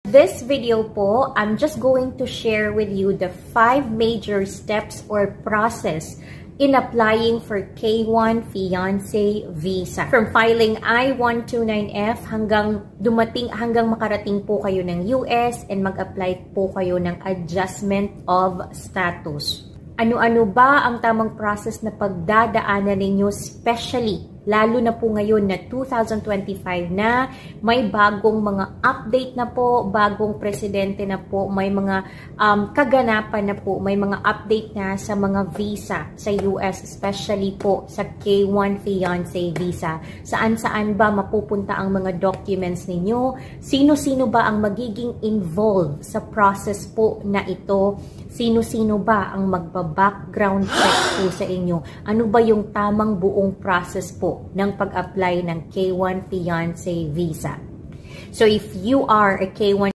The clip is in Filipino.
This video po, I'm just going to share with you the 5 major steps or process in applying for K1 Fiancé Visa. From filing I-129F hanggang makarating po kayo ng US and mag-apply po kayo ng adjustment of status. Ano-ano ba ang tamang process na pagdadaanan ninyo, especially lalo na po ngayon na 2025 na may bagong mga update na po, bagong presidente na po, may mga kaganapan na po, may mga update na sa mga visa sa US, especially po sa K1 Fiancé Visa. Saan-saan ba mapupunta ang mga documents ninyo? Sino-sino ba ang magiging involved sa process po na ito? Sino-sino ba ang magba-background check po sa inyo? Ano ba yung tamang buong process po ng pag-apply ng K1 Fiancé Visa? So if you are a K1